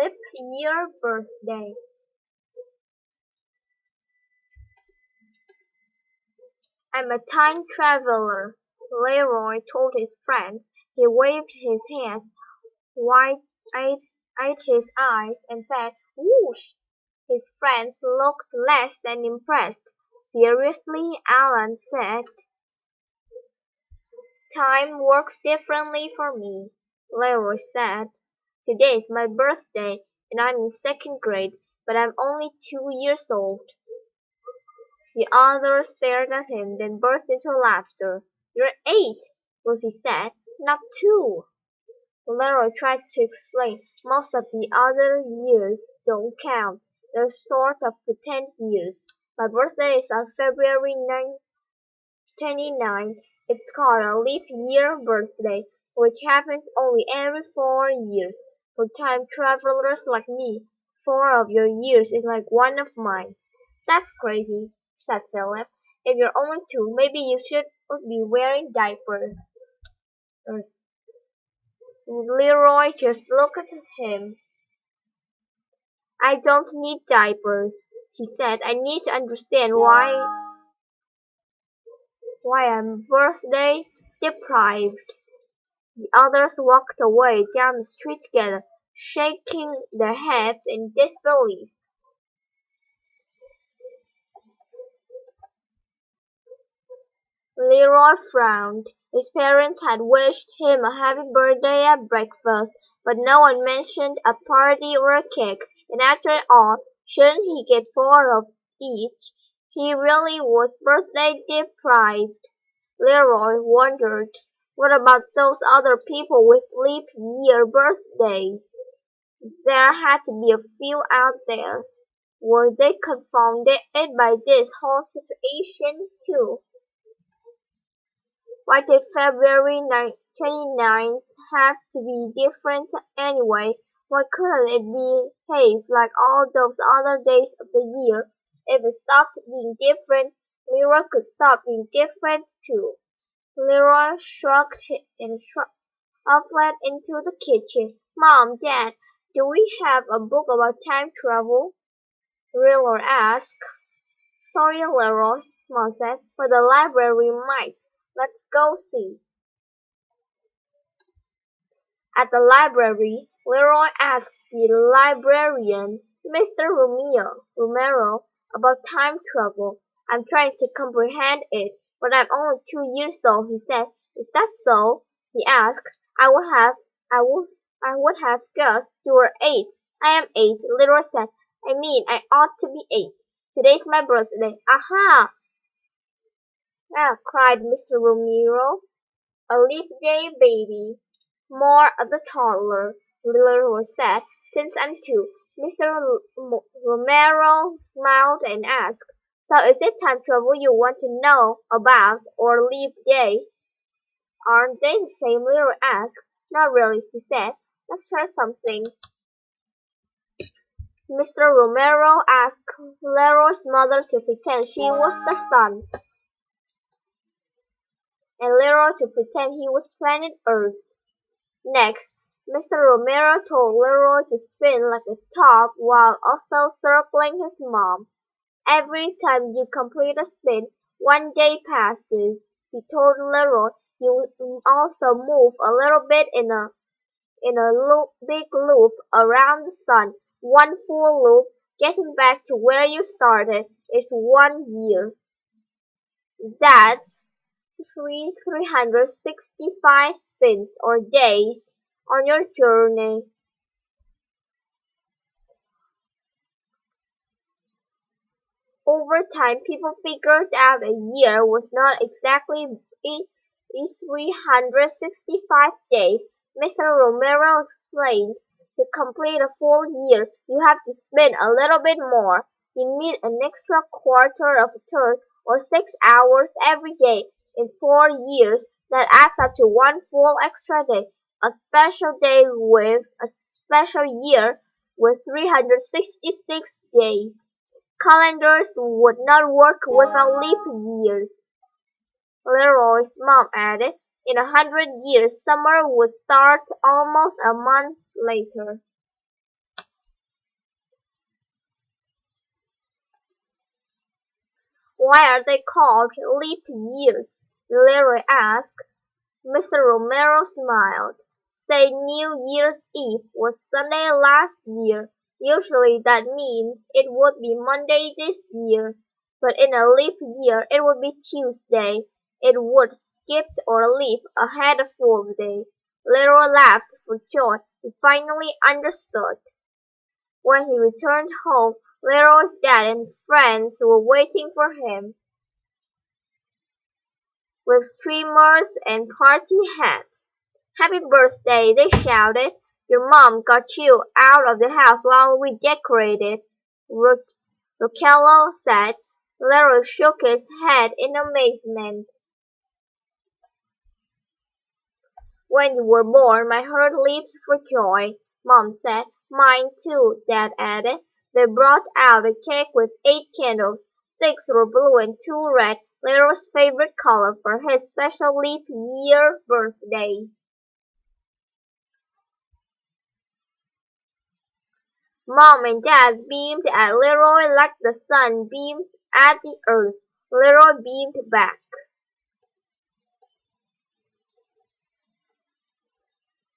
Leap year birthday. I'm a time traveler, Leroy told his friends. He waved his hands, wide-eyed his eyes, and said, "Whoosh!" His friends looked less than impressed. "Seriously?" Alan said. "Time works differently for me," Leroy said. "Today's my birthday, and I'm in second grade, but I'm only 2 years old." The others stared at him, then burst into laughter. "You're 8," Lucy said, "not 2." Leroy tried to explain. "Most of the other years don't count. They're sort of pretend years. My birthday is on February 29. It's called a leap year birthday, which happens only every 4 years. For time travelers like me, 4 of your years is like one of mine." "That's crazy," said Philip. "If you're only 2, maybe you should be wearing diapers." Leroy just looked at him. "I don't need diapers," she said. "I need to understand why I'm birthday deprived." The others walked away down the street together, shaking their heads in disbelief. Leroy frowned. His parents had wished him a happy birthday at breakfast, but no one mentioned a party or a cake, and after all, shouldn't he get 4 of each? He really was birthday deprived. Leroy wondered, what about those other people with leap year birthdays? There had to be a few out there. Were they confounded by this whole situation too? Why did February 29th have to be different anyway? Why couldn't it behave like all those other days of the year? If it stopped being different, Leroy could stop being different too. Leroy shrugged and fled into the kitchen. "Mom, Dad, do we have a book about time travel?" Leroy asked. "Sorry, Leroy," Mom said, "but the library might. Let's go see." At the library, Leroy asked the librarian, Mr. Romero, about time travel. "I'm trying to comprehend it, but I'm only 2 years old," he said. "Is that so?" he asked. I would, I would have guessed you were 8." "I am 8," Leroy said. "I mean, I ought to be 8. Today's my birthday." "Aha!" cried Mr. Romero. "A leap day baby." "More the toddler," Leroy said, "since I'm 2." Mr. Romero smiled and asked, "So is it time travel you want to know about, or leap day?" "Aren't they the same?" Leroy asked. "Not really," he said. "Let's try something." Mr. Romero asked Leroy's mother to pretend she was the sun, and Leroy to pretend he was planet Earth. Next, Mr. Romero told Leroy to spin like a top while also circling his mom. "Every time you complete a spin, 1 day passes," he told Leroy. "You also move a little bit in a big loop around the sun. One full loop, getting back to where you started, is 1 year. That's 365 spins or days on your journey." Over time, people figured out a year was not exactly 365 days. Mr. Romero explained. "To complete a full year, you have to spin a little bit more. You need an extra quarter of a turn or 6 hours every day. In 4 years, that adds up to one full extra day. A special day with a special year with 366 days. Calendars would not work without leap years." Leroy's mom added. "In 100 years, summer would start almost a month later." Why are they called leap years? Leroy asked. Mr. Romero smiled. Say New Year's Eve was Sunday last year. Usually that means it would be Monday this year. But in a leap year it would be Tuesday. It would skip or leap ahead a full day. Leroy laughed for joy. He finally understood. When he returned home, Leroy's dad and friends were waiting for him with streamers and party hats. Happy birthday, they shouted. Your mom got you out of the house while we decorated, Rogelio said. Leroy shook his head in amazement. When you were born, my heart leaped for joy, Mom said. Mine too, Dad added. They brought out a cake with 8 candles. 6 were blue and 2 red, Leroy's favorite color for his special leap year birthday. Mom and Dad beamed at Leroy like the sun beams at the earth. Leroy beamed back.